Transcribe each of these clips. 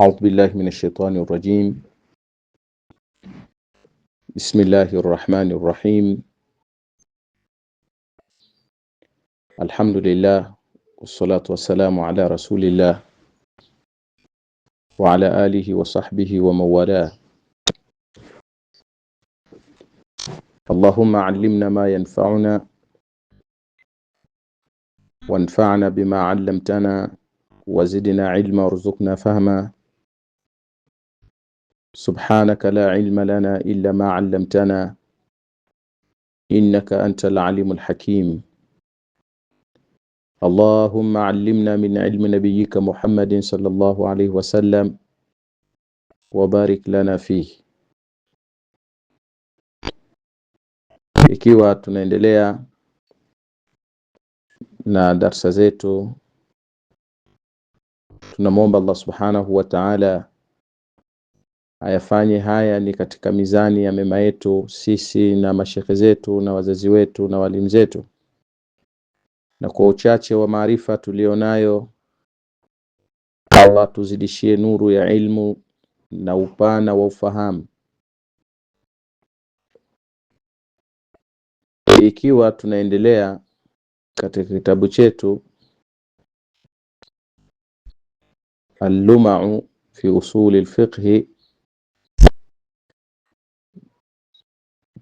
أعوذ بالله من الشيطان الرجيم. بسم الله الرحمن الرحيم. الحمد لله والصلاة والسلام على رسول الله وعلى آله وصحبه ومن والاه. اللهم علمنا ما ينفعنا وانفعنا بما علمتنا وزدنا علما وارزقنا فهما. سبحانك لا علم لنا إلا ما علمتنا إنك أنت العليم الحكيم. اللهم علمنا من علم نبيك محمد صلى الله عليه وسلم وبارك lana fihi. Ikiwa tunaendelea na darsa zetu, tunamwomba Allah subhanahu wa ta'ala ayafanye haya ni katika mizani ya mema yetu sisi na mashekhe zetu na wazazi wetu na walimu zetu, na kwa uchache wa maarifa tulionayo Allah tuzidishie nuru ya ilmu na upana wa ufahamu. Ikiwa tunaendelea katika kitabu chetu Al-Lum'u fi usuli al-fiqh,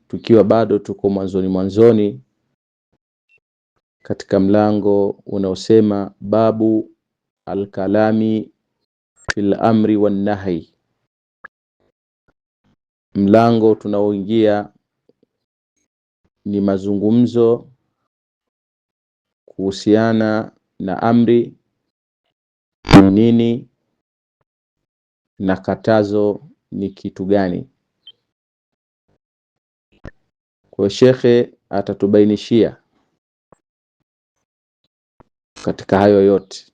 tukiwa bado tuko mwanzoni katika mlango unaosema babu al-kalami fil amri wan nahi. Mlango tunaoingia ni mazungumzo kuhusiana na amri ni nini na katazo ni kitu gani. Kwa shekhe atatubainishia katika hayo yote,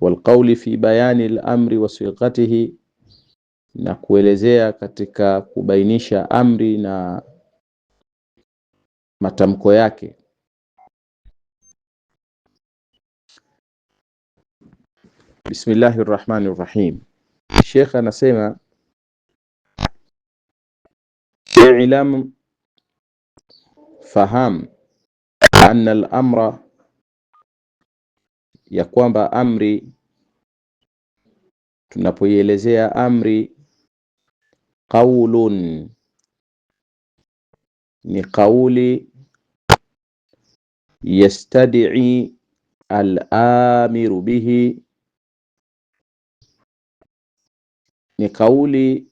walqauli fi bayani al-amri wa sighatihi, na kuelezea katika kubainisha amri na matamko yake. Bismillahir Rahmanir Rahim. Sheikh anasema i'lam, faham, anna al-amra, ya kwamba amri, tunapoielezea amri, qaulun, ni kauli, yastad'i al-amiru bihi, ni kauli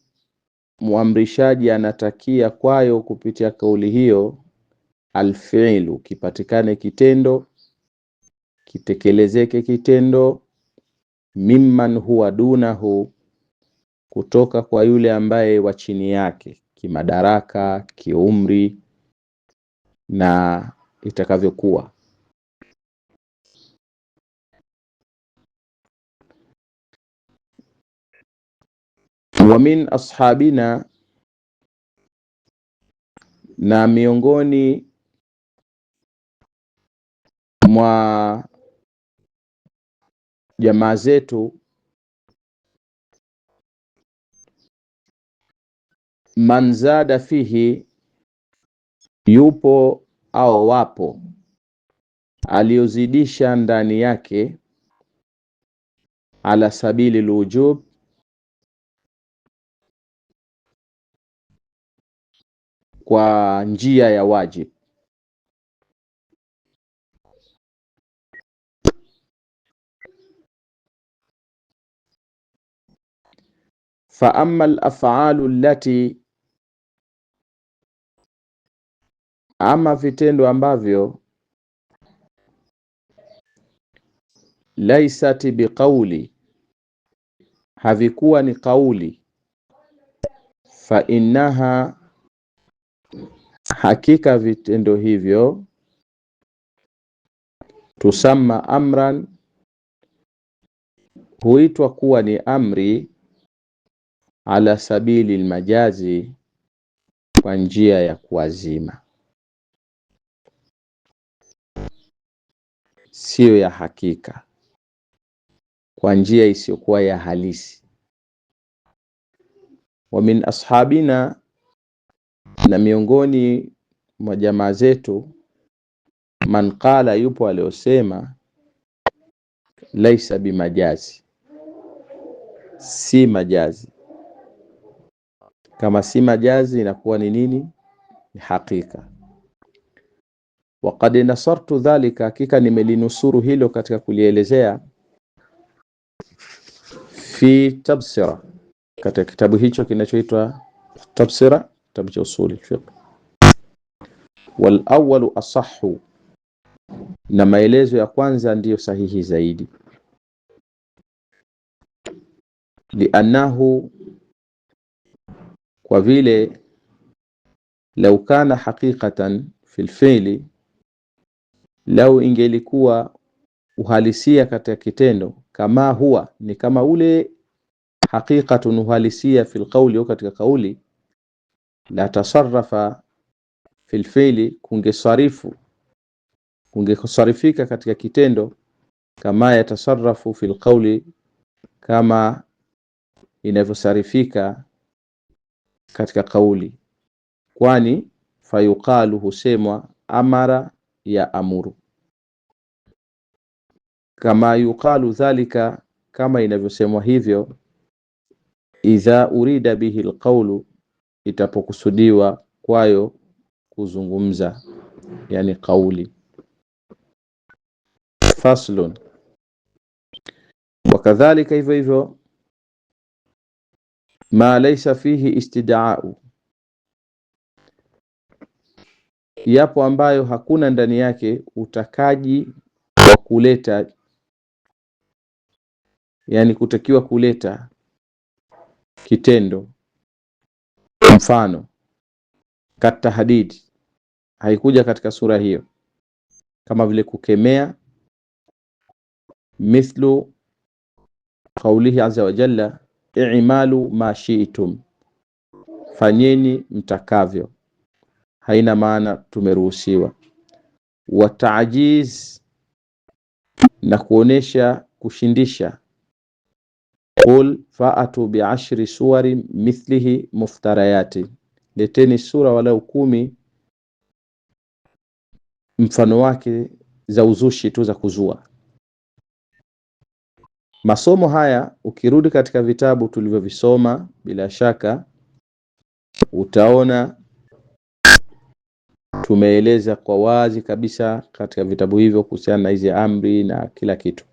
muamrishaji anatakia kwayo kupitia kauli hiyo al-fi'lu, kipatikane kitendo, kitekelezeke kitendo, mimman huwa dunahu, kutoka kwa yule ambaye wa chini yake kimadaraka, kiumri na itakavyokuwa. Wa min ashabina, na miongoni mwa jamaa zetu, man zada fihi, yupo au wapo aliozidisha ndani yake, ala sabili lujub, kwa njia ya wajib. Fa amma al-af'alu allati, ama vitendo ambavyo, laysat biqauli, havikuwa ni kauli, fa innaha, hakika vitendo hivyo, tusamma amran, huitwa kuwa ni amri, ala sabili almajazi, kwa njia ya kuazima, sio ya hakika, kwa njia isiyokuwa ya halisi. Wa min ashabina, na miongoni mwa jamaa zetu, man qala, yupo aliosema laisa bimajazi, si majazi. Kama si majazi inakuwa ni nini? Ni hakika. Wa qad nasartu dhalika, hakika nimelinusuru hilo katika kulielezea, fi tabsira, katika kitabu hicho kinachoitwa Tabsira, kitabu cha usuli fiqh. Wal awwalu asahhu, na maelezo ya kwanza ndiyo sahihi zaidi. Liannahu, kwa vile, lau kana haqiqatan fil fi'li, lau ingelikuwa uhalisia katika kitendo, kama huwa, ni kama ule haqiqatun, uhalisia fil qawli, au katika kauli, la tasarrafa fil fi'li, kungesarifika katika kitendo, kama yatasarrafu fil qawli, kama inavyosarifika katika kauli. Kwani fayuqalu, husemwa amara ya amuru, kama yuqalu dhalika, kama inavyosemwa hivyo, idha urida bihi alqawlu, itapokusudiwa kwayo kuzungumza, yani kauli. Faslun, wakadhalika hivyo hivyo, ma laysa fihi istida'u, yapo ambayo hakuna ndani yake utakaji wa kuleta, yani kutakiwa kuleta kitendo. Mfano, katahdid, haikuja katika sura hiyo, kama vile kukemea, mithlu qawlihi azza wa jalla, i'malu ma shi'tum, fanyeni mtakavyo, haina maana tumeruhusiwa. Wa ta'jiz, na kuonesha kushindisha, qul fa'atu bi'ashri suwari mithlihi muftarayati, leteni sura walau 10 mfano wake za uzushi tu, za kuzua. Masomo haya ukirudi katika vitabu tulivyovisoma, bila shaka utaona tumeeleza kwa wazi kabisa katika vitabu hivyo kuhusiana na hizi amri na kila kitu.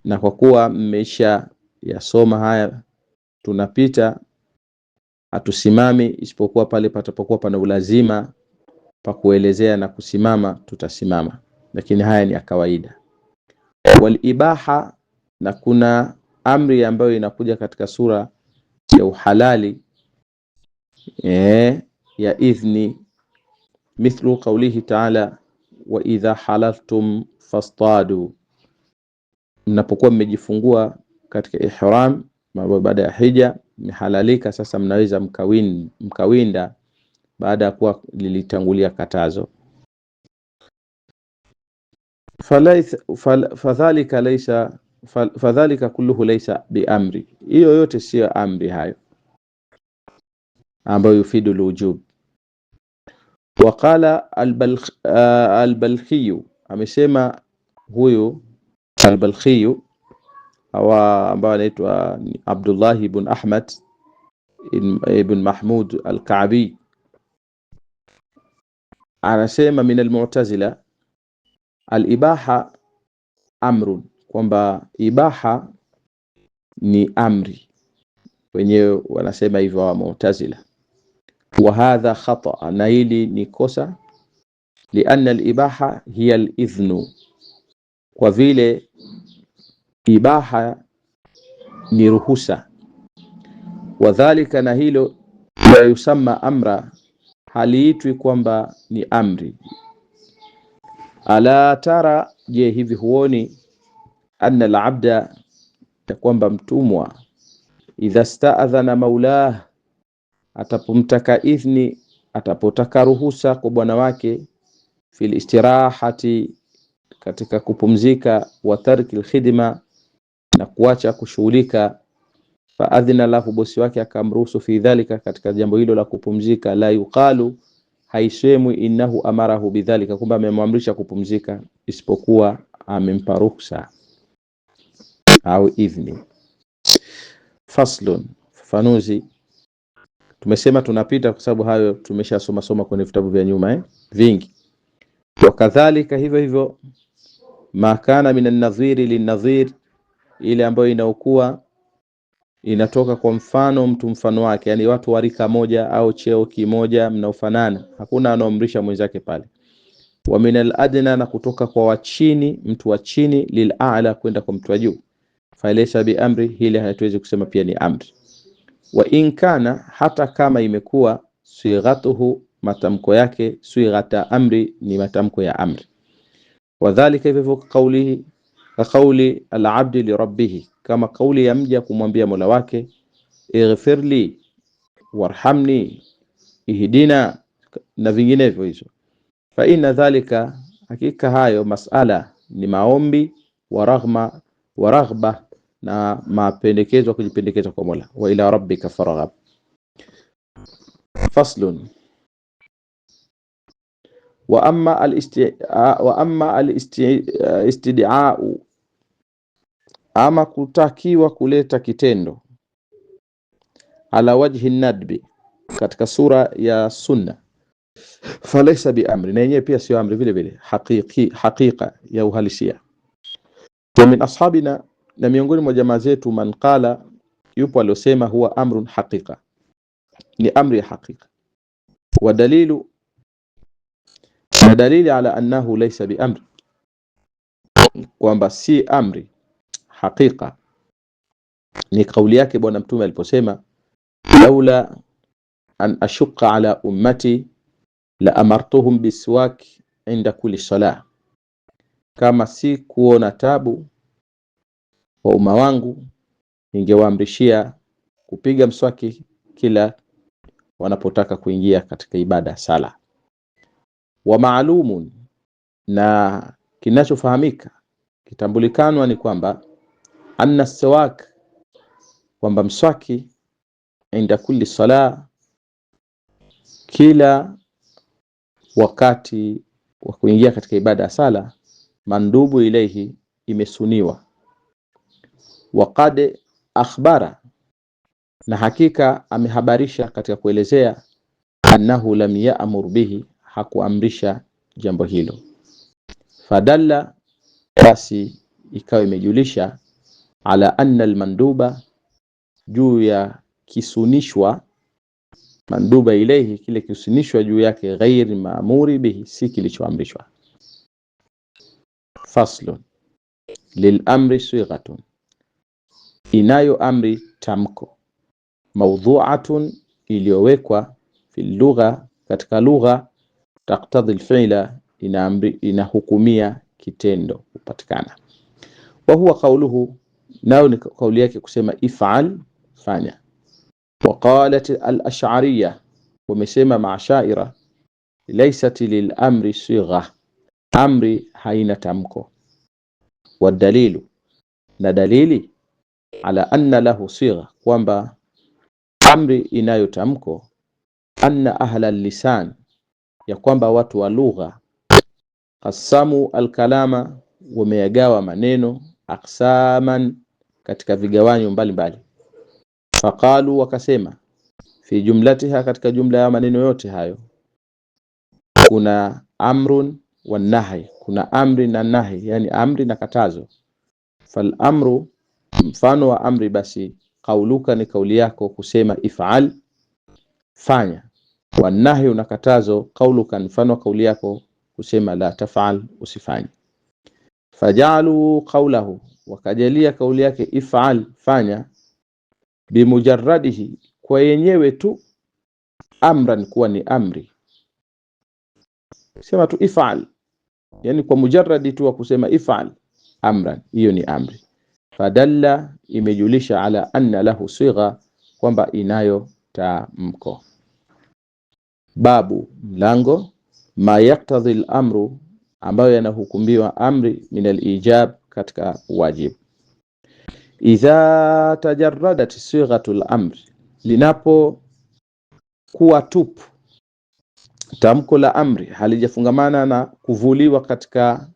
Na kwa kuwa mmesha yasoma haya, tunapita, hatusimami isipokuwa pale patapokuwa pana ulazima pa kuelezea na kusimama, tutasimama, lakini haya ni ya kawaida. Wal ibaha, na kuna amri ambayo inakuja katika sura ya uhalali, ya idhni, mithlu qawlihi ta'ala, wa idha halaltum fastadu, mnapokuwa mmejifungua katika ihram, baada ya hija, mmehalalika, sasa mnaweza mkawinda, baada ya kuwa lilitangulia katazo. Fadhalika kulluhu laysa biamri, hiyo yote sio amri hayo ambayo yufidu alwujub. Waqala al-Balkhi, amesema huyu al-Balkhi, ambaye anaitwa Abdullah ibn Ahmad ibn Mahmud al-Ka'bi, anasema min al-Mu'tazila, al-ibaha amrun, kwamba ibaha ni amri. Wenyewe wanasema hivyo wa Mu'tazila. Wa hadha khata, na hili ni kosa. Lianna al-ibaha hiya al-idhnu, kwa vile ibaha ni ruhusa. Wadhalika, na hilo la yusamma amra, haliitwi kwamba ni amri. Ala tara, je hivi huoni, anna al-abda, kwamba mtumwa, idha sta'adhana maulah, atapomtaka idhni, atapotaka ruhusa kwa bwana wake, fil istirahati, katika kupumzika, wa tarki al-khidma, na kuacha kushughulika, fa adhina lahu, bosi wake akamruhusu, fi dhalika, katika jambo hilo la kupumzika, la yuqalu, haisemwi innahu amarahu bidhalika, kwamba amemwamrisha kupumzika, isipokuwa amempa ruhusa au idhni. Faslun, fafanuzi. Tumesema tunapita kwa sababu hayo tumeshasoma kwenye vitabu vya nyuma vingi. Wakadhalika, hivyo hivyo, ma kana minan nadhiri linnadhir, ile ambayo inaokuwa inatoka kwa mfano mtu mfano wake, yani watu wa rika moja au cheo kimoja mnaofanana, hakuna anaomrisha mwenzake pale. Wa minal adna, na kutoka kwa wachini, mtu wa chini, lil a'la, kwenda kwa mtu wa juu, fa laysa bi amri, hili hatuwezi kusema pia ni amri. Wa in kana, hata kama imekuwa, sighatuhu, matamko yake, sighata amri, ni matamko ya amri. Wadhālika, hivyo kaulihi, kauli al-abdi li rabbih, kama kauli ya mja kumwambia Mola wake, ighfirli warhamni ihdina, na vinginevyo hizo. Fa inna dhalika, hakika hayo masala ni maombi, wa raghba, na mapendekezo, kujipendekeza kwa Mola. Wa ila rabbika farghab. Faslun, wa amma al-istid'a'u, ama kutakiwa kuleta kitendo, ala wajhi nadbi, katika sura ya sunna, falaysa bi amri, na yenyewe pia sio amri vile vile, haqiqa ya uhalisia. Wa min ashabina, na miongoni mwa jamaa zetu, man qala, yupo aliosema, huwa amrun haqiqa, ni amri ya haqiqa. Wa dalilu, na dalili ala annahu laysa bi amri, kwamba si amri haqiqa, ni kauli yake bwana mtume aliposema, laula an ashqa ala ummati la amartuhum biswak inda kulli salah, kama si kuona tabu wa umma wangu, ningewaamrishia kupiga mswaki kila wanapotaka kuingia katika ibada sala. Wa maalumun, na kinachofahamika kitambulikanwa ni kwamba, anna siwak, kwamba mswaki, inda kulli salah, kila wakati wa kuingia katika ibada ya sala, mandubu ilayhi, imesuniwa. Wa qad akhbara, na hakika amehabarisha katika kuelezea, annahu lam ya'mur bihi, hakuamrisha jambo hilo. Fadalla, basi ikawa imejulisha, ala anna almanduba, juu ya kisunishwa, manduba ilayhi, kile kisunishwa juu yake, ghairi maamuri bihi, si kilichoamrishwa. Faslun, lil amri sighatun, inayo amri tamko, mawdhu'atun, iliyowekwa, fil lugha, katika lugha, taqtadhi alfi'la, inahukumia kitendo kupatikana. Wa huwa qawluhu, nao ni kauli yake kusema, if'al, fanya. Wa qalat al-ash'ariyya, wamesema ma'ashaira, laysat lil amri sigha, amri haina tamko. Wa dalilu, na dalili, ala anna lahu sigha, kwamba amri inayo tamko, anna ahla lisan, ya kwamba watu wa lugha, qasamu alkalama, wameagawa maneno, aqsaman, katika vigawanyo mbalimbali. Faqalu, wakasema, fi jumlatiha, katika jumla ya maneno yote hayo, kuna amrun wa nahy, kuna amri na nahy, yani amri na katazo. Fal amru, mfano wa amri, basi qauluka, ni kauli yako kusema if'al, fanya. Wa nahy, na katazo, qauluka, mfano wa kauli yako kusema la taf'al, usifanye. Fajalu qawlahu, wakajalia kauli yake if'al, fanya, bimujarradihi, kwa yenyewe tu, amran, kuwa ni amri. Sema tu if'al, yani kwa mujarradi tu wa kusema if'al amran, hiyo ni amri. Fadalla, imejulisha, ala anna lahu sigha, kwamba inayo tamko. Babu, mlango, ma yaktadhi al-amru, ambayo yanahukumbiwa amri, min al-ijab, katika wajibu. idha tajarradat sighatul amr, linapo kuwa tupu tamko la amri halijafungamana na kuvuliwa katika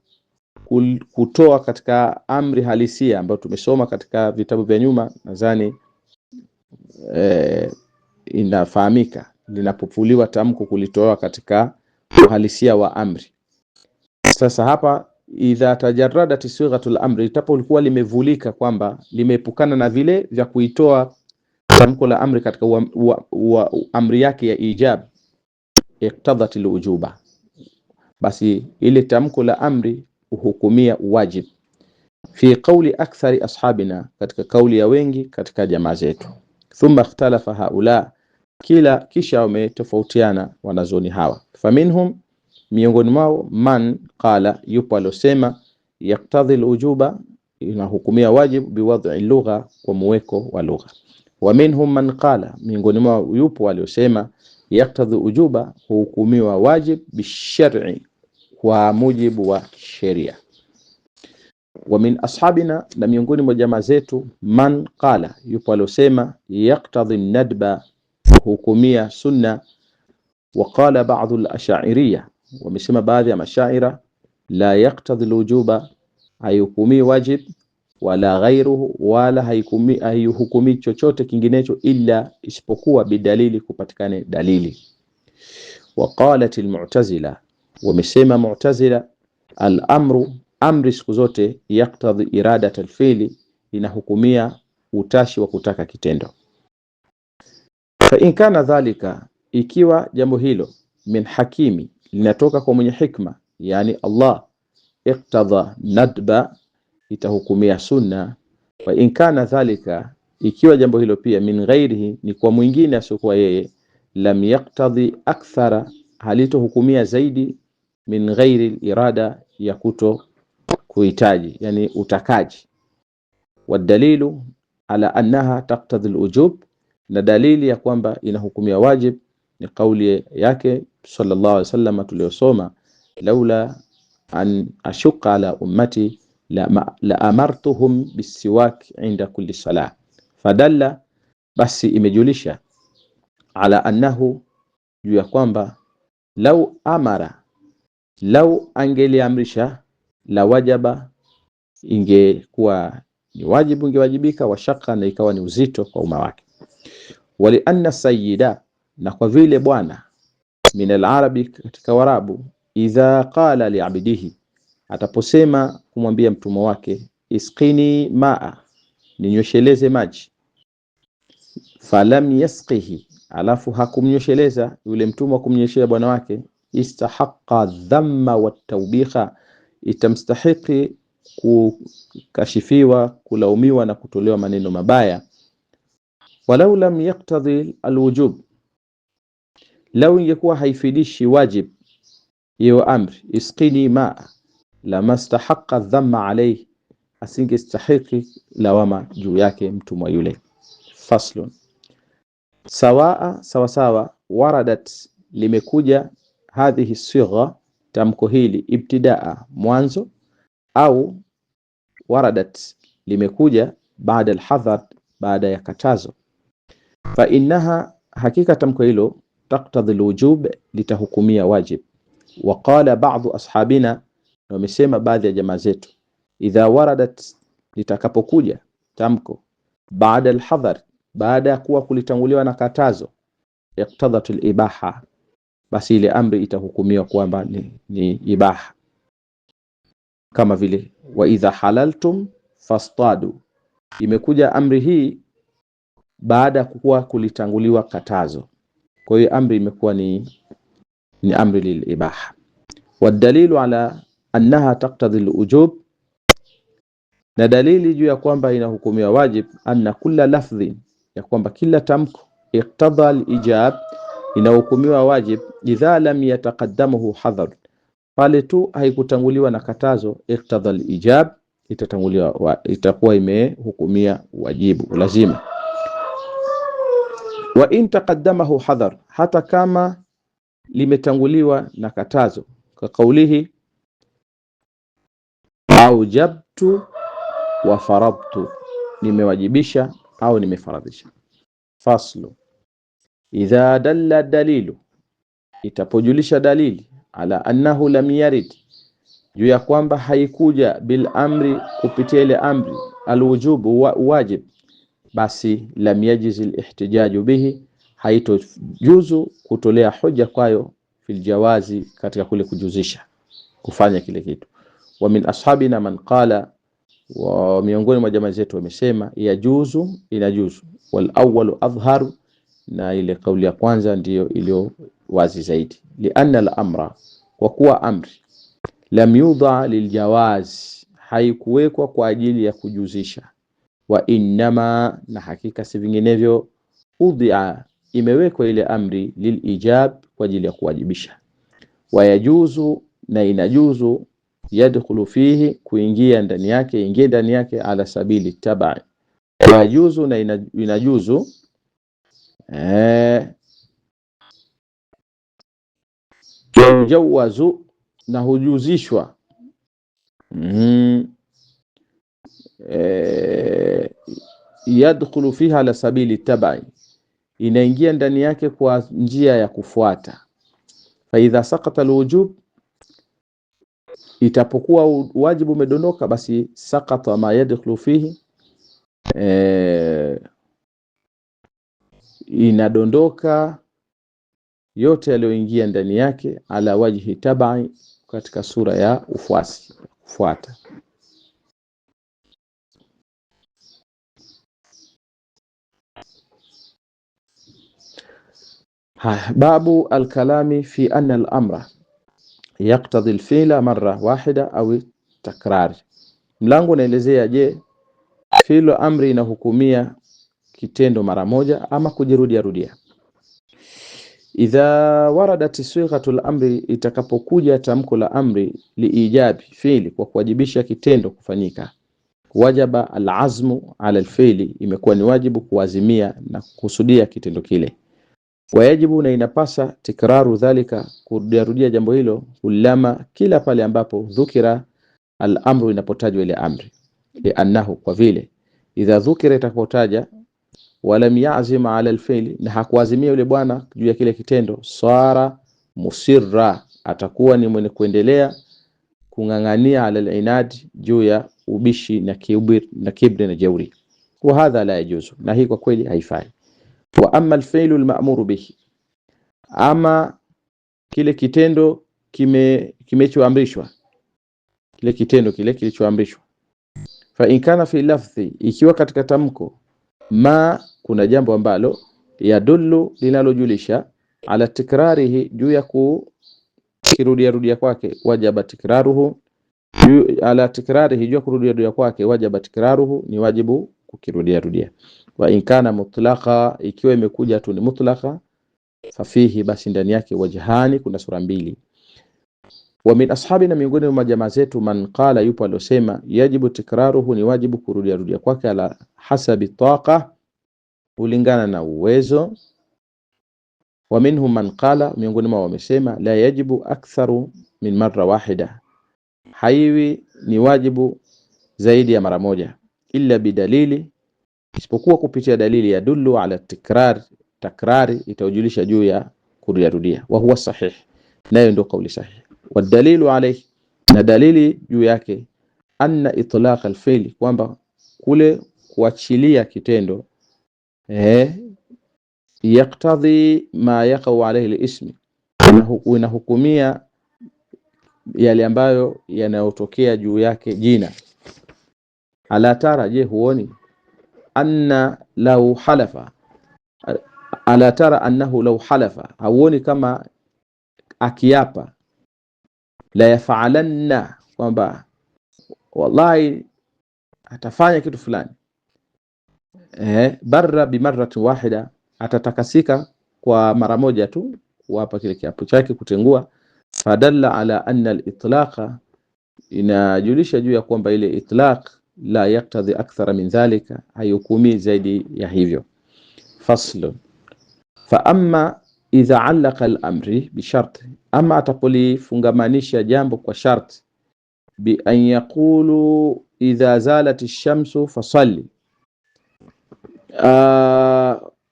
kutoa katika amri halisia ambayo tumesoma katika vitabu vya nyuma, nadhani inafahamika linapofuliwa tamko kulitoa katika uhalisia wa amri. Sasa hapa idha tajarradat sighatul amri, litapokuwa limevulika kwamba limeepukana na vile vya kuitoa tamko la amri katika amri yake ya ijab, iqtadat alwujuba, basi ile tamko la amri uhukumia wajib. Fi qawli akthari ashabina, katika kauli ya wengi katika jamaa zetu. Thumma ikhtalafa haula, kisha wametofautiana wanazoni hawa. Faminhum, miongoni mwao, man qala, yupo alosema yaktadhi alwujuba, inahukumia wajib biwad'i lugha, kwa muweko wa lugha. Wa minhum man qala, miongoni mwao yupo aliosema yaktadhi ujuba, hukumiwa wajib bishar'i, kwa mujibu wa sheria. Wa min ashabina, na miongoni mwa jamaa zetu, man qala, yupo aliosema yaktadhi nadba, hukumia sunna. Wa qala ba'd al-ash'ariyya, wamesema baadhi ya mashaira, la yaktadhi al-wujuba, hayukumi wajib, wala ghairuhu, wala hayuhukumi chochote kinginecho illa isipokuwa bidalili, kupatikane dalili. Wa qalat al-mu'tazila, wamesema mu'tazila, al-amru, amri siku zote, yaktadhi iradat al-fi'li, inahukumia utashi wa kutaka kitendo. Fa in kana dhalika, ikiwa jambo hilo, min hakimi, linatoka kwa mwenye hikma, yani Allah, iqtadha nadba, itahukumia sunna. Wa in kana dhalika, ikiwa jambo hilo pia min ghairihi, ni kwa mwingine asiokuwa yeye, lam yaqtadhi akthara, halitohukumia zaidi, min ghairi irada, ya kuto kuhitaji, yani utakaji. Wadalilu ala annaha taqtadhi alwujub, na dalili ya kwamba inahukumia wajib ni kauli yake sallallahu alaihi wasallam tuliyosoma, laula an ashuqa ala ummati la amartuhum bisiwak inda kulli salah. Fadalla, basi imejulisha, ala annahu, juu ya kwamba, lau amara, lau angeliamrisha, la wajaba, ingekuwa ni wajibu, ingewajibika, wa shaka, na ikawa ni uzito kwa umma wake. Wali anna sayyida, na kwa vile bwana, min al-arabi, katika warabu, idha qala li abdihi, ataposema kumwambia mtumwa wake, isqini maa, ninyosheleze maji, falam yasqihi, alafu hakumnyosheleza, yule mtumwa kumnyoshea bwana wake, istahaqqa dhamma wa tawbiha, itamstahiki kukashifiwa, kulaumiwa na kutolewa maneno mabaya. Walau lam yaqtadhi alwujub, lau ingekuwa haifidishi wajib hiyo amri, isqini maa, lama istahaqqa dhamma alayhi, asingestahiki lawama juu yake mtumwa yule. Faslun, sawa, waradat, limekuja, hadhihi sigha, tamko hili, ibtidaa, mwanzo, au waradat, limekuja, baada alhadhar, baada ya katazo. Fa innaha, hakika tamko hilo, taqtadhi alwujub, litahukumia wajib. Wa qala ba'd ashabina, na wamesema baadhi ya jamaa zetu, idha waradat, litakapokuja tamko, baada alhadhar, baada ya kuwa kulitanguliwa na katazo, iqtadat alibaha, basi ile amri itahukumiwa kwamba ni ibaha. Kama vile wa idha halaltum fastadu, imekuja amri hii baada ya kuwa kulitanguliwa katazo, kwa hiyo amri imekuwa ni amri lilibaha. Wadalilu ala annaha taqtadhi alwujub, na dalili juu ya kwamba inahukumia wajib, anna kulla lafdhin, ya kwamba kila tamko, iqtadha alijab, inahukumiwa wajib, idha lam yataqaddamuhu hadhar, pale tu haikutanguliwa na katazo, iqtadha alijab, itakuwa imehukumia wajibu, lazima. Wa in taqaddamahu hadhar, hata kama limetanguliwa na katazo, kwa kaulihi aujabtu wa faradtu, nimewajibisha au nimefaradhisha. Faslu, idha dalla dalilu, itapojulisha dalili, ala annahu lam yarid, juu ya kwamba haikuja bil amri, kupitia ile amri, alwujubu wajib, basi lam yajiz alihtijaju bihi, haitojuzu kutolea hoja kwayo fil jawazi, katika kule kujuzisha kufanya kile kitu. Wa min ashabina man qala, wa miongoni mwa jamaa zetu wamesema yajuzu, inajuzu. Wal awwalu adhharu, na ile kauli ya kwanza ndiyo iliyo wazi zaidi. Lianna al-amra, kwa kuwa amri, lam yudha liljawaz, haikuwekwa kwa ajili ya kujuzisha. Wa innama, na hakika si vinginevyo, udhi'a, imewekwa ile amri lilijab, kwa ajili ya kuwajibisha. Wa yajuzu, na inajuzu, yadkhulu fihi, kuingia ndani yake, ingie ndani yake, ala sabili tabai. Wa yajuzu, na inajuzu yujawazu, na hujuzishwa yadkhulu fiha ala sabili tabai, inaingia ndani yake kwa njia ya kufuata. Fa idha saqata alwujub, itapokuwa wajibu umedondoka, basi saqata ma yadkhulu fihi, inadondoka yote yaliyoingia ndani yake, ala wajhi tabai, katika sura ya ufuasi, kufuata. Babu alkalami fi anna al-amra yaqtadi al-fi'la marra wahida au takrar. Mlango unaelezea, je, fi'lu amri inahukumia kitendo mara moja ama kujirudia rudia. Idha waradat sighatul amri, itakapokuja tamko la amri, liijabi fi'li, kwa kuwajibisha kitendo kufanyika, wajaba al-azmu ala al-fi'li, imekuwa ni wajibu kuazimia na kukusudia kitendo kile. Wajibu, na inapasa, tikraru dhalika, kurudia jambo hilo, ulama, kila pale ambapo dhukira al-amru, inapotajwa ile amri. Liannahu, kwa vile, idha dhukira, itapotaja, walam ya'zim ala al-fi'li, na hakuazimia yule bwana juu ya kile kitendo, sara musirra, atakuwa ni mwenye kuendelea kungangania, ala al-inad, juu ya ubishi na kibri na jeuri. Wa hadha la yajuzu, na hii kwa kweli haifai. Wa amma al-fi'lu al-ma'muru bihi, ama kile kitendo kimechoamrishwa, kile kitendo kilichoamrishwa, fa in kana fi lafzi, ikiwa katika tamko, ma, kuna jambo ambalo, yadullu, linalojulisha, ala tikrarihi, juu ya kurudia kwake, wajaba tikraruhu, ala tikrarihi, juu ya kurudia kwake, wajaba tikraruhu, ni wajibu kukirudia. Wa in kana mutlaqa, ikiwa imekuja tu ni mutlaqa, fa fihi, basi ndani yake, wajhani, kuna sura mbili. Wa min ashabina, miongoni mwa jamaa zetu, man qala, yupo alosema, yajibu tikraruhu, ni wajibu kurudia kwake, ala hasabi taqa, kulingana na uwezo. Wa minhum man qala, miongoni mwa wamesema, la yajibu aktharu min marra wahida, haiwi ni wajibu zaidi ya mara moja, illa bidalili, isipokuwa kupitia dalili, ya dullu ala takrari, itaujulisha juu ya kurudia. Wa huwa sahih, nayo ndio kauli sahih. Wa dalilu alayhi, na dalili juu yake, anna itlaq al-fi'li, kwamba kule kuachilia kitendo, yaktadhi ma yaqau alayhi al-ism, inahukumia yale ambayo yanayotokea juu yake jina. Ala tara, je, huoni, anna law halafa, ala tara annahu law halafa, hauoni kama akiapa, la yaf'alanna, kwamba wallahi atafanya kitu fulani, barra bimarrati wahida, atatakasika kwa mara moja tu, kuapa kile kiapo chake, kutengua. Fadalla ala anna al-itlaqa, inajulisha juu ya kwamba ile itlaq la yaktadhi akthara min dhalika, hayukumi zaidi ya hivyo. Faslu, fa amma idha allaqa al-amri bi shart, ama atapolifungamanisha jambo kwa shart, bi an yaqulu idha zalat ash-shamsu fasalli,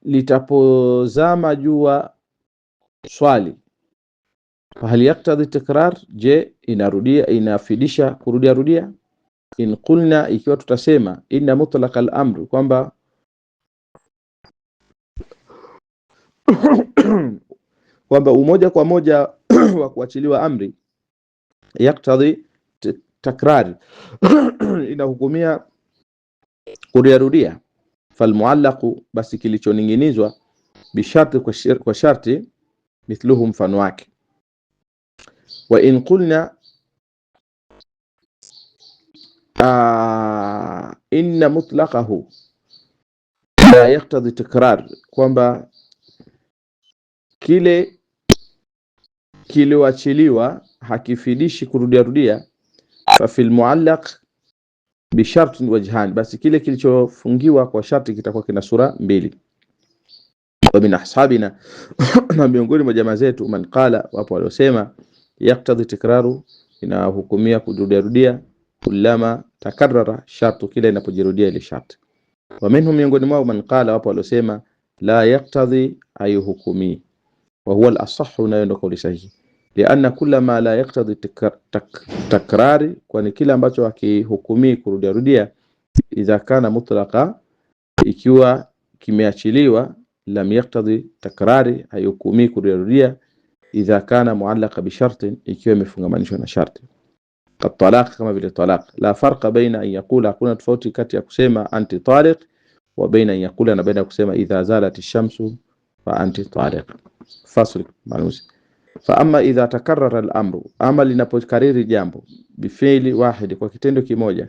litapozama jua swali, hal yaktadhi tikrar, je inarudia inafidisha kurudia rudia. In qulna, ikiwa tutasema inna mutlaq al-amr, kwamba kwamba umoja kwa moja wa kuachiliwa amri, yaktadhi takrar, inahukumia kurudia rudia. Falmuallaqu, basi kilichoning'inizwa, bisharti, kwa sharti, mithluhu, mfano wake. Wa in qulna inna mutlaqahu la yaktadhi tikrar, kwamba kile kilioachiliwa hakifidishi kurudia rudia. Fa fil muallaq bi shart wajhan, basi kile kilichofungiwa kwa sharti kitakuwa kina sura mbili. Wa min ashabina, na miongoni mwa jamaa zetu, man qala, wapo waliosema yaktadhi tikraru, inahukumia kurudia rudia, kullama takarrara shartu, kile inapojirudia ile sharti. Wa minhum, miongoni mwao, man qala, wapo waliosema la yaktadhi, ayuhukumi, wa huwa al-asahhu, na ndio kauli sahihi. Lianna kulla ma la yaktadhi takrari, kwani kila ambacho hakihukumi kurudia rudia, idha kana mutlaqa, ikiwa kimeachiliwa, lam yaktadhi takrari, hayukumi kurudia rudia, idha kana muallaqa bi shartin, ikiwa imefungamanishwa na sharti. Katalaq, kama vile talaq. La farqa baina an yaqula, hakuna tofauti kati ya kusema anti taliq wa baina an yaqula, na baina kusema idha zalat ash-shamsu fa anti taliq. Fasl manusi. Fa amma idha takarrara al-amru, ama linapokariri jambo, bifili wahidi, kwa kitendo kimoja,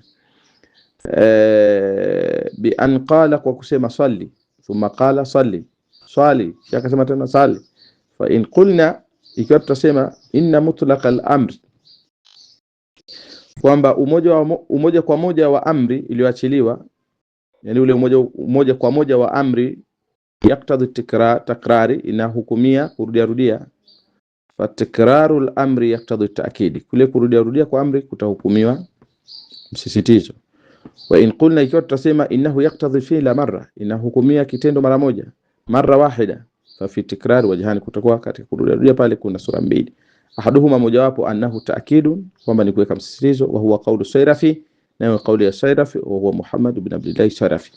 bi an qala, kwa kusema salli, thumma qala salli, swali, shaka sema tena salli. Fa in qulna, ikiwa tutasema inna mutlaq al-amr, kwamba umoja kwa moja wa amri iliyoachiliwa, yani ule umoja kwa moja wa amri, yaktadhi takrari, inahukumia kurudia rudia. Fa tikraru al-amri yaktadhi ta'kid, kule kurudia rudia kwa amri kutahukumiwa msisitizo. Wa in qulna, ikiwa tutasema innahu yaktadhi fi'la marra, inahukumia kitendo mara moja, marra wahida, fa fi tikrar wajhan, kutakuwa katika kurudia rudia pale kuna sura mbili. Ahaduhuma, mojawapo, annahu ta'kidun, kwamba ni kuweka msisitizo, wa huwa qawlu Sayrafi, na kauli ya Sayrafi, wa huwa Muhammad ibn Abdullah Sayrafi.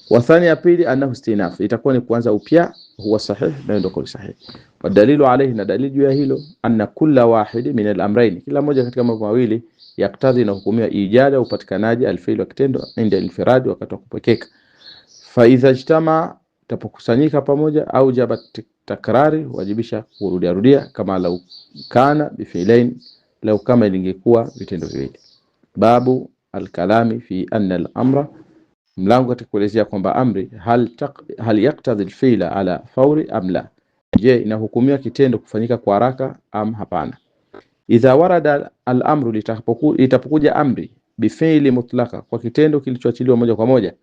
Wa thani, ya pili, annahu istinaf, itakuwa ni kuanza upya, huwa sahih, na ndio kauli sahih. Wa dalilu alayhi, na dalili juu ya hilo, anna kulla wahidi min al-amrayn, kila moja katika mambo mawili, yaktadhi, na hukumia ijada, upatikanaji, al-fi'l wa kitendo, inda al-infirad, wakati wa kupekeka. Fa idha ijtama, tapokusanyika pamoja, au jabat takrari, wajibisha kurudia rudia, kama lau kana bifilain, lau kama ilingekuwa vitendo viwili. Babu al-kalami fi anna al-amra, mlango katika kuelezea kwamba amri hal yaktadhi al-fi'la ala fawri am la, je inahukumia kitendo kufanyika kwa haraka am hapana. Idha warada al-amru, itapokuja amri, bifi'li mutlaqa, kwa kitendo kilichoachiliwa moja kwa moja,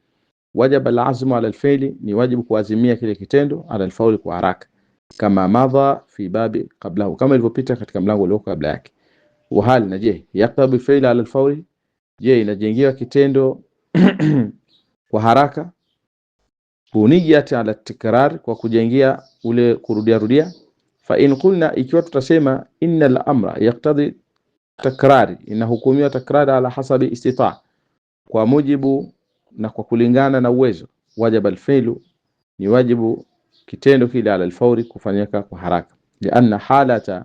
wajaba al-azmu ala al-fi'li, ni wajibu kuazimia kile kitendo, ala al-fawri, kwa haraka, kama madha fi babi qablahu, kama ilivyopita katika mlango ulioko kabla yake. Wa hal, na je yaktabi fi'la ala al-fawri, je inajengiwa kitendo kwa haraka, buniyat ala tikrar, kwa kujengia ule kurudia rudia. Fa in qulna, ikiwa tutasema inna al-amra yaqtadi takrari, inahukumiwa takrari ala hasabi istita', kwa mujibu na kwa kulingana na uwezo, wajaba al-fi'lu, ni wajibu kitendo kile ala al-fawri, kufanyika kwa haraka. Lianna halata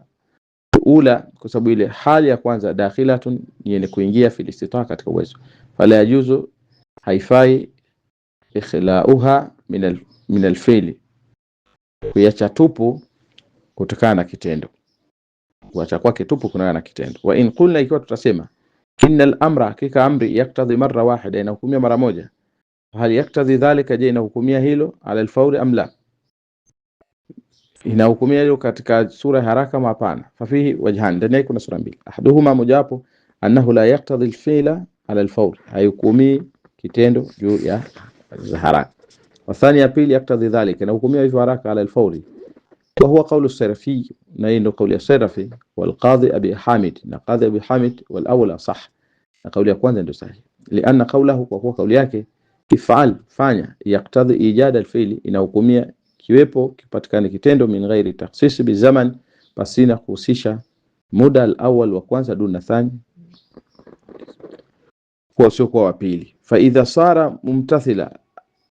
ula, kwa sababu ile hali ya kwanza, dakhilatun, ni yenye kuingia fi istita', katika uwezo. Fala yajuzu, haifai, ikhlauha min al-fi'li, kuacha tupu kutokana na kitendo, kuacha kwake tupu kunana na kitendo. Wa in qulna, ikiwa tutasema inna al-amra, hakika amri, yaktadhi marra wahida, inahukumia mara moja, hal yaktadhi dhalika, je inahukumia hilo ala al-fawri am la, inahukumia hilo katika sura haraka ama hapana. Fa fihi wajhan, ndani kuna sura mbili. Ahaduhuma, mojawapo, annahu la yaktadhi al-fi'la ala al-fawri, hayukumi kitendo juu ya haraka. Wa thani, ya pili, yaktadhi dhalika, inahukumia hivyo haraka ala al-fawri, wa huwa qawlu Sayrafi, na ndio kauli ya Sayrafi, wal qadhi Abi Hamid, na qadhi Abi Hamid, wal awla sah, na kauli ya kwanza ndio sahihi. Lianna qawlahu, kwa kuwa kauli yake, ifal, fanya, yaktadhi ijada alfi'li, inahukumia kiwepo kipatikane kitendo, min ghairi takhsis bi zaman, pasina kuhusisha muda al-awwal wa kwanza, duna thani, kwa sio kwa wa pili. Fa idha sara mumtathila,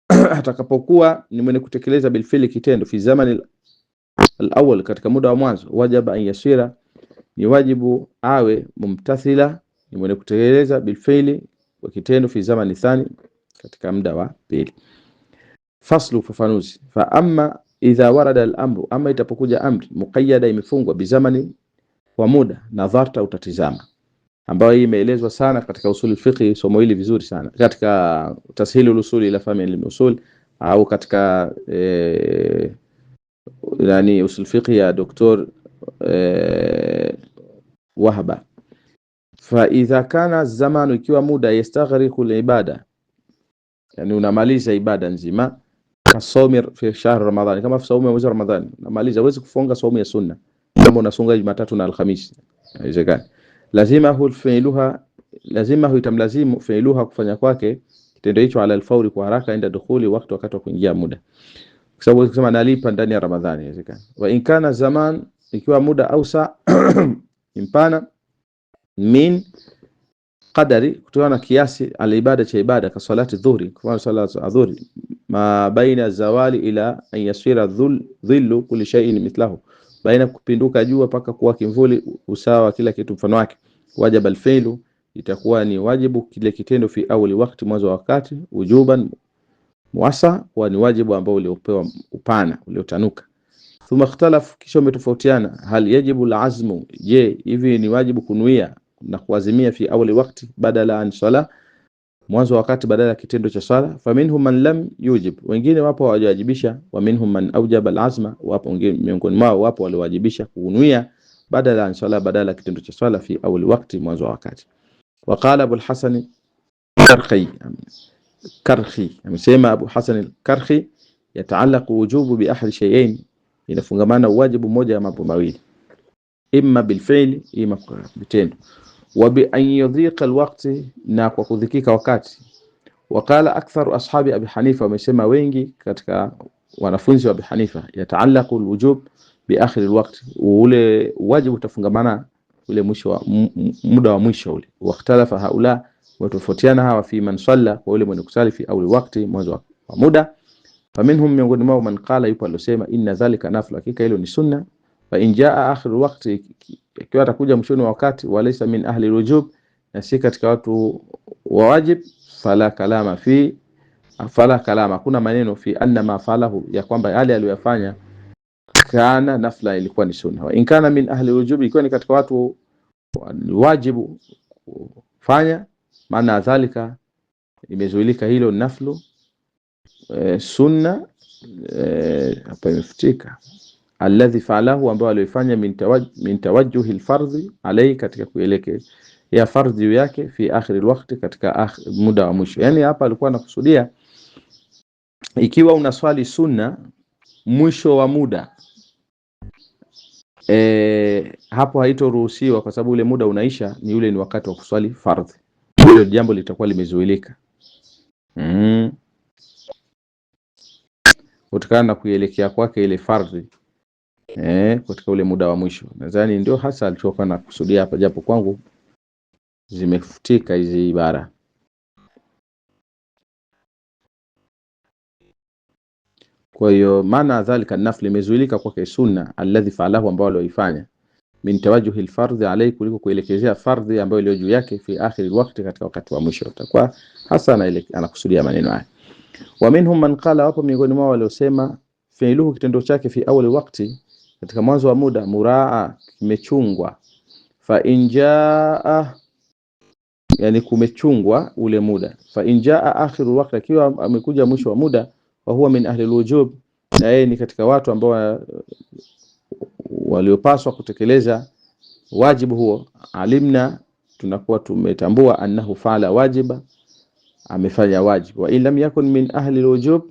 atakapokuwa ni mwenye kutekeleza bil fi'li, kitendo, fi zaman al-awwal, katika muda wa mwanzo, wajaba an yasira, ni wajibu awe mumtathila, ni mwenye kutekeleza bil fi'li, wa kitendo, fi zaman thani, katika muda wa pili. Faslu, fafanuzi. Fa amma idha warada al-amru, ama itapokuja amri muqayyada, imefungwa, bizamani, wa muda, nadharta, utatizama, ambayo hii imeelezwa sana katika usul fiqh. Somo hili vizuri sana katika tashilul usul ila fahmi al-usul, au katika yani usul fiqh ya Dr. Wahba. Fa idha kana zamanu, ikiwa muda, yastaghriqu al-ibada, yani unamaliza ibada nzima, kasomi fi shahr Ramadhani, kama saumu ya mwezi wa Ramadhani unamaliza, huwezi kufunga saumu ya sunna kama unasunga Jumatatu na Alhamisi, haiwezekani. Lazima itamlazimu fi'luha, kufanya kwake kitendo hicho, ala alfauri, kwa haraka, inda dukhuli wakati wa kuingia muda, kwa sababu ukisema nalipa ndani ya Ramadhani, haiwezekani. Wa in kana zaman, ikiwa muda ausa impana, min qadari, kutokana na kiasi, al-ibada, cha ibada, ka salati dhuhri, kwa salati adhuhri, ma baina zawali ila an yasira dhillu kulli shay'in mithlahu, baina kupinduka jua paka kuwa kimvuli usawa kila kitu mfano wake. Wajaba al-fi'lu, itakuwa ni wajibu kile kitendo, fi awali wakati, mwanzo wa wakati, wujuban muasa, wa ni wajibu ambao uliopewa upana, uliotanuka. Thumma ikhtalafu, kisha umetofautiana, hal yajibu al-azmu, je, hivi ni wajibu kunuia na kuazimia, fi awali wakati, badala an sala, mwanzo wa wakati, badala ya kitendo cha sala. Faminhum man lam yujib, wengine wapo hawajawajibisha. Wa minhum man awjaba al-azma, wapo wengine miongoni mwao wapo waliowajibisha kunuia, badala an sala, badala ya kitendo cha sala, fi awali wakati, mwanzo wa wakati. Wa qala Abu al-Hasan Karhi, amesema Abu Hasan al-Karhi, yataallaqu wujubu bi ahadi shay'ain, inafungamana wajibu moja ya mambo mawili, imma bil fi'li, imma bitendo, wa bi an yudhiqa al-waqti, na kwa kudhikika wakati. Wa qala aktharu ashabi Abi Hanifa, wamesema wengi katika wanafunzi wa Abi Hanifa, yataallaqu al-wujub bi akhir al-waqti, ule wajibu utafungamana ule mwisho wa muda wa mwisho ule. Wa ikhtalafa haula, watofautiana hawa, fi man salla, kwa ule mwenye kusali, fi awli wakati, mwanzo wa muda. Faminhum, miongoni mwao, man qala, yupo alosema, inna dhalika naflu, hakika hilo ni sunna. Fa in jaa akhir waqti, ikiwa atakuja mwishoni wa wakati, walaysa min ahli rujub, na si katika watu wa wajib, fala kalama, kuna maneno, fi anna ma falahu, ya kwamba yale aliyofanya kana nafla, ilikuwa ni sunna. Wa in kana min ahli rujub, ikiwa ni katika watu wajibu kufanya, maana dhalika, imezuilika hilo naflu, sunna, hapa imefutika, alladhi fa'alahu, ambao alifanya, min tawajjuhi alfardhi alayhi, katika kuelekea ya fardhi yake, fi akhir alwaqti, katika muda wa mwisho. Yani hapa alikuwa anakusudia, ikiwa unaswali sunna mwisho wa muda, hapo haitoruhusiwa, kwa sababu ule muda unaisha, ni ule ni wakati wa kuswali fardhi, hilo jambo litakuwa limezuilika kutokana na kuelekea kwake ile fardhi katika ule muda wa mwisho. Nadhani ndio hasa alichokuwa anakusudia hapa, japo kwangu zimefutika hizi ibara. Kwa hiyo maana dhalika nafli, imezuilika kwake sunna, alladhi fa'alahu, ambao alioifanya, min tawajjuhi alfardhi alayhi, kuliko kuelekezea fardhi ambayo iliyo juu yake, fi akhir alwaqti, katika wakati wa mwisho. Itakuwa hasa anakusudia maneno haya. Wa minhum man qala, wapo miongoni mwao waliosema, fi'luhu, kitendo chake, fi awali wakati, katika mwanzo wa muda, muraa, kimechungwa. Fa injaa, yani kumechungwa ule muda. Fa injaa akhiru waqti, akiwa amekuja mwisho wa muda, wa huwa min ahli alwujub, na yeye ni katika watu ambao waliopaswa kutekeleza wajibu huo, alimna, tunakuwa tumetambua, annahu fa'ala wajiba, amefanya wajibu. Wa in lam yakun min ahli alwujub,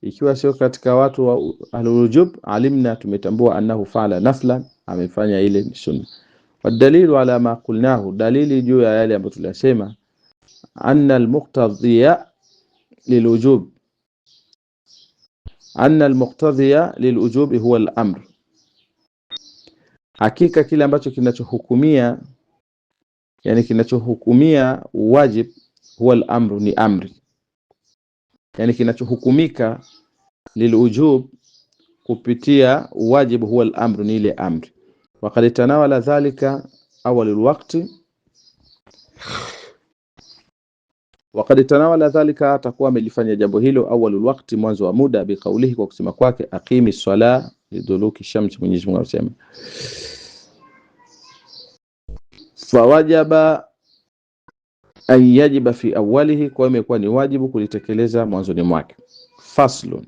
ikiwa sio katika watu wa ahli alwujub, alimna, tumetambua, annahu fa'ala naflan, amefanya ile sunna. Wadalilu ala ma qulnahu, dalili juu ya yale ambayo tulisema, anna almuqtadhiya, lilwujub anna almuqtadhiya lilwujub huwa al-amr, hakika kile ambacho kinachohukumia, yani kinachohukumia wajib huwa al-amru, ni amri, yani kinachohukumika lilwujub kupitia wajib huwa al-amru, ni ile amri. Waqad tanawala dhalika awwal al-waqti, waqad tanawala dhalika, atakuwa amelifanya jambo hilo awwal al-waqti, mwanzo wa muda, biqaulihi, kwa kusema kwake aqimi s-sala liduluki shams. Mwenyezi Mungu anasema fawajaba an yajiba fi awwalihi, kwa imekuwa ni wajibu kulitekeleza mwanzoni mwake. Faslun,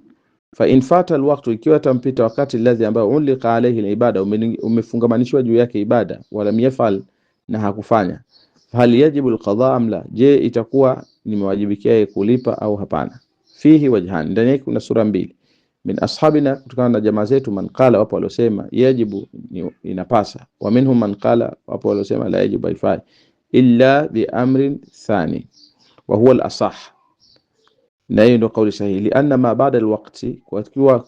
fa in fata alwaqtu, ikiwa tampita wakati alladhi ambao ulika alayhi alibada, umefungamanishwa juu yake ibada, wala yafal, na hakufanya, hal yajibu alqada am la, je itakuwa nimewajibikia kulipa au hapana? Fihi wajhan, ndani yake kuna sura mbili. Min ashabina, kutokana na jamaa zetu, man qala, wapo waliosema yajibu, inapasa, wa minhum man qala, wapo waliosema la yajibu, haifai, illa bi amrin thani wa huwa al-asah, na hiyo ndio kauli sahihi. Lianna ma baada alwaqti, kwa kuwa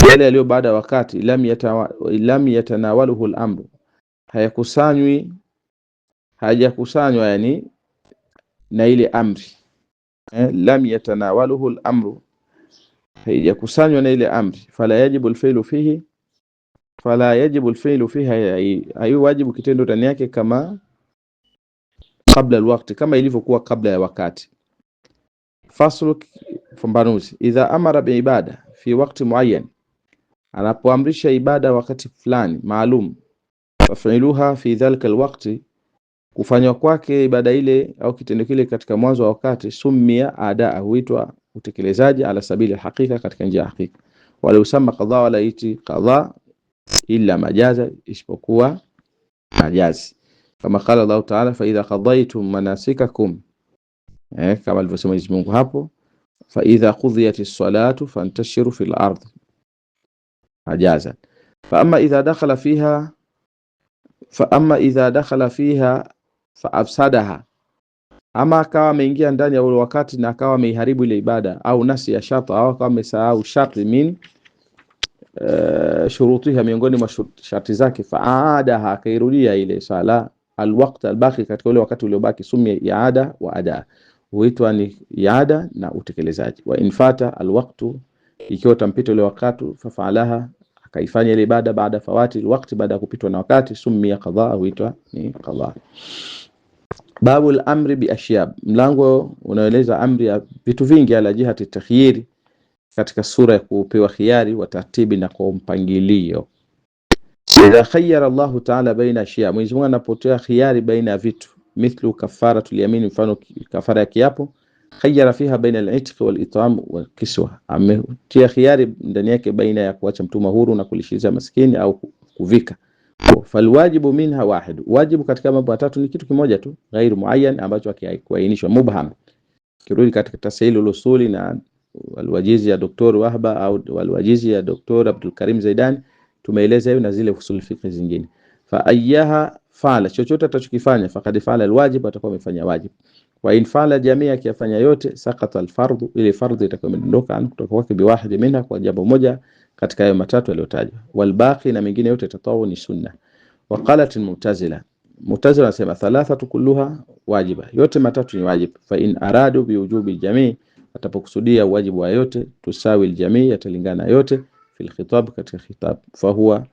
yale yaliyo baada ya wakati, lam yatanawaluhu al-amru, hayakusanywa yani na ile amri, lam yatanawaluhu al-amru, hayakusanywa na ile amri, fala yajibu al-fi'lu fihi, hayo wajibu kitendo ndani yake, kama kabla alwaqti, kama ilivyokuwa kabla ya wakati. Faslu, fambanuzi, idha amara bi ibada fi waqti muayyan, anapoamrisha ibada wakati fulani maalum, fafiluha fi dhalika alwaqti, kufanywa kwake ibada ile au kitendo kile katika mwanzo wa wakati, sumia adaa, huitwa utekelezaji, ala sabili alhaqiqa, katika njia ya hakika. Wala usama qadha, wala iti qadha illa majaza, isipokuwa majazi, kama qala Allah ta'ala, fa idha qadaytum manasikakum, kama alivyosema Mwenyezi Mungu hapo, fa idha qudhiyatis salatu fantashiru fil ardh, majaza. Fa amma idha dakhala fiha fa afsadaha, ama akawa ameingia ndani ya ule wakati na akawa ameiharibu ile ibada, au nasi ya sharta, au akawa amesahau sharti min shurutiha, miongoni mwa sharti zake, faadaha, akairudia ile sala alwaqt albaqi, katika ule wakati uliobaki, sumia iada wa ada, huitwa ni iada na utekelezaji. Wa infata alwaqtu, ikiwa tampita ule wakati, fafalaha, akaifanya ile ibada baada fawati alwaqti, baada kupitwa na wakati, sumia qadha, huitwa ni qadha. Babu al-amri bi ashyab, mlango unaeleza amri ya vitu vingi, ala jihati takhyiri, katika sura ya kupewa khiari, wa tartibi, na kwa mpangilio. Idha khayyara Allah ta'ala baina ashiya, Mwenyezi Mungu anapotoa khiari baina ya vitu, mithlu kafaratul yamin, mfano kafara ya kiapo, khayyara fiha baina al-itq wal it'am wal kiswa, ametia khiari ndani yake baina ya kuacha mtumwa huru na kulishiza maskini au kuvika. Falwajibu minha wahid, wajibu katika mambo matatu ni kitu kimoja tu, ghairu muayyan, ambacho hakiainishwa, mubham. Kirudi katika tasahil al-usuli na alwajizi ya Dr. Wahba au alwajizi ya Dr. Abdul Karim Zaidani, tumeeleza hiyo na zile usul fiqh zingine. Fa ayyaha fa'ala, chochote atachokifanya, faqad fa'ala alwajib, atakuwa amefanya wajib. Wa in fa'ala jamii, akifanya yote, saqata alfardhu, ile fardhu itakuwa imeondoka kutoka kwake, biwahid minha, kwa jambo moja katika hayo matatu yaliyotajwa. Wal baqi, na mengine yote tatawu, ni sunna. Wa qalat almu'tazila, mu'tazila nasema thalathatu kulluha wajiba, yote matatu ni wajib. Fa in aradu bi wujubi jamii, atapokusudia wajibu wa yote, tusawi aljamii, yatalingana yote, fil khitab, katika khitab, fa huwa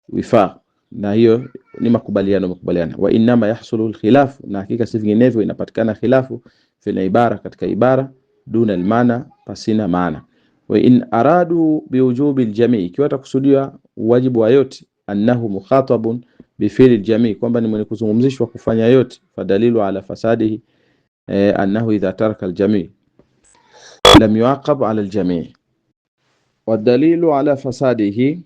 wifaq, na hiyo ni makubaliano. Wa inma yahsulu alkhilaf, na hakika si vinginevyo inapatikana khilafu, fil ibara, katika ibara, duna almaana, pasina maana. Wa in aradu biwujubi aljamii, ikiwa atakusudia wajibu wa yote, annahu mukhatabun bifili aljamii, kwamba ni mwenye kuzungumzishwa kufanya yote, fadalilu ala fasadihi annahu idha taraka aljamii lam yuaqab ala aljamii, wa dalilu ala fasadihi,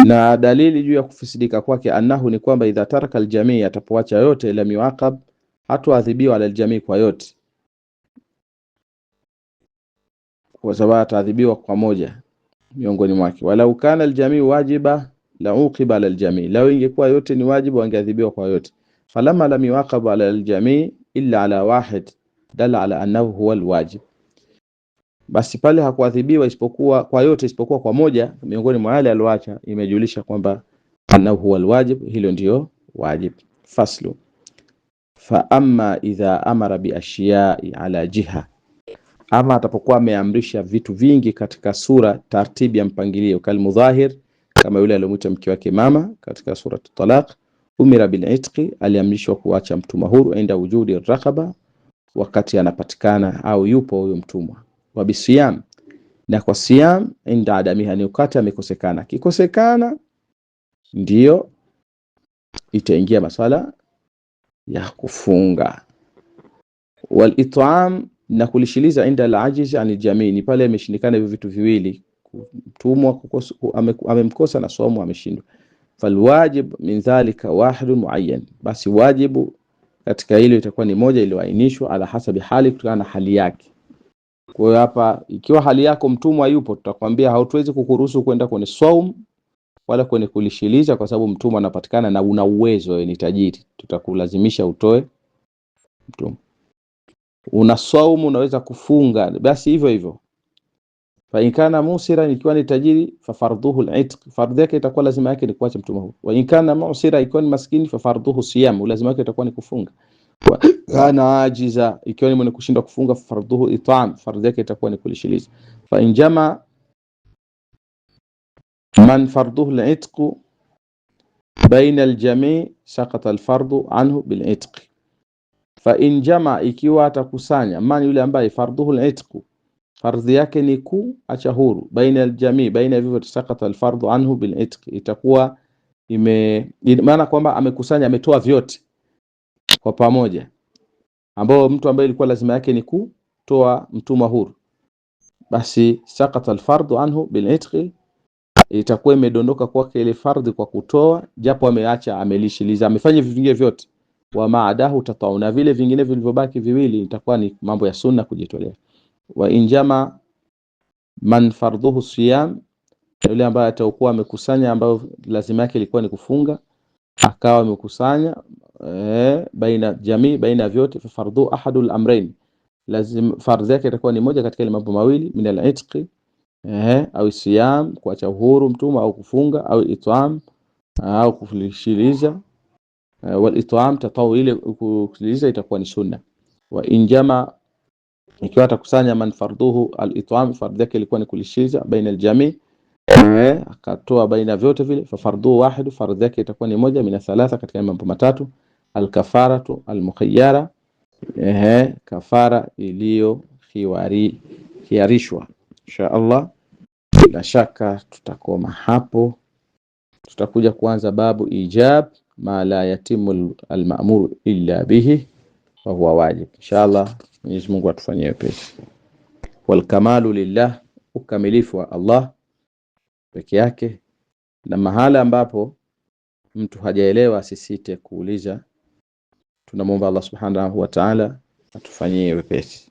na dalili juu ya kufisidika kwake, annahu, ni kwamba idha taraka aljamii, atapoacha yote, lam yuaqab, hatuadhibiwa ala aljamii, kwa yote, kwa sababu ataadhibiwa kwa moja miongoni mwake. Walau kana aljamii wajiba la uqiba ala aljamii, lao ingekuwa yote ni wajibu, wangeadhibiwa kwa yote. Falama lam yuaqab ala aljamii illa ala wahid, dalla ala annahu huwa alwajib, basi pale hakuadhibiwa isipokuwa kwa yote isipokuwa kwa moja miongoni mwa yale alioacha, imejulisha kwamba annahu huwa alwajib, hilo ndio wajib. Faslu. Fa amma idha amara bi ashiya'i ala jiha, ama atapokuwa ameamrisha vitu vingi katika sura tartibi ya mpangilio, kalmudhahir, kama yule aliyomuita mke wake mama katika sura Talaq. Umira bil itqi, aliamrishwa kuacha mtumwa huru, inda wujudi raqaba, wakati anapatikana au yupo huyo mtumwa. Wa bisiyam, na kwa siyam, inda adamiha, ni wakati amekosekana. Kikosekana ndio itaingia masala ya kufunga. Wal it'am, na kulishiliza, inda al-ajiz an al-jami', ni pale ameshindikana hivyo vitu viwili, mtumwa amemkosa na somo ameshindwa. Falwajib min dhalika wahid muayyan, basi wajibu katika hilo itakuwa ni moja iliyoainishwa, ala hasabi hali, kutokana na hali yake. Kwa hiyo hapa, ikiwa hali yako mtumwa yupo, tutakwambia hautuwezi kukuruhusu kwenda kwenye saum wala kwenye kulishiliza, kwa sababu mtumwa anapatikana na una uwezo, ni tajiri, tutakulazimisha utoe mtumwa. Una saumu, unaweza kufunga, basi hivyo hivyo. Fa in kana musira, ikiwa ni tajiri, fa fardhuhu al-itq, fardhu yake itakuwa lazima yake ni kuacha mtumwa huyo. Wa in kana musira, ikiwa ni maskini, fa fardhuhu siyam, lazima yake itakuwa ni kufunga. Wa kana ajiza, ikiwa ni mwenye kushindwa kufunga, fa fardhuhu it'am, fardhu yake itakuwa ni kulishiliza. Fa in jama man fardhuhu al-itq baina al-jami' saqata al-fardhu anhu bil-itq. Fa in jama, ikiwa atakusanya, man yule ambaye fardhuhu al-itq, fardhi yake ni kuacha huru, baina al-jami', baina hivyo tasakata al-fardhu anhu bil-itq, itakuwa maana kwamba amekusanya, ametoa vyote kwa pamoja, ambao mtu ambaye ilikuwa lazima yake ni kutoa mtumwa huru, basi sakata al-fardhu anhu bil-itq, itakuwa imedondoka kwake ile fardhi kwa kutoa, japo ameacha, amelishiliza, amefanya vingine vyote. Wa maadahu tatauna, vile vingine vilivyobaki viwili itakuwa ni mambo ya sunna, kujitolea. Wa injama man fardhuhu siyam, yule ambaye atakuwa amekusanya, ambayo lazima yake ilikuwa ni kufunga, akawa amekusanya baina jamii, baina vyote, fa fardhu ahadul amrayn, lazima fardhi yake itakuwa ni moja katika ile mambo mawili, min al-itqi au siyam, kuacha uhuru mtumwa, au kufunga, au it'am, au kulishiliza. Wal it'am tatawili, kulishiliza itakuwa ni sunna. Wa injama, ikiwa atakusanya man fardhuhu al-it'am, fardhi yake ilikuwa ni kulishiliza, baina al-jami', akatoa baina vyote vile, fa fardhu wahid, fardhi yake itakuwa ni moja, min thalatha, katika mambo matatu. Al-kafaratu al-mukhayyara, kafara iliyo khiarishwa. Insha Allah, bila shaka tutakoma hapo. Tutakuja kuanza babu ijab ma la yatimu al-ma'mur illa bihi wa huwa wajib. Insha Allah, Mwenyezi Mungu atufanyie wepesi. Wal kamalu lillah, ukamilifu wa Allah peke yake, na mahala ambapo mtu hajaelewa asisite kuuliza. Tunamwomba Allah subhanahu wa ta'ala atufanyie wepesi.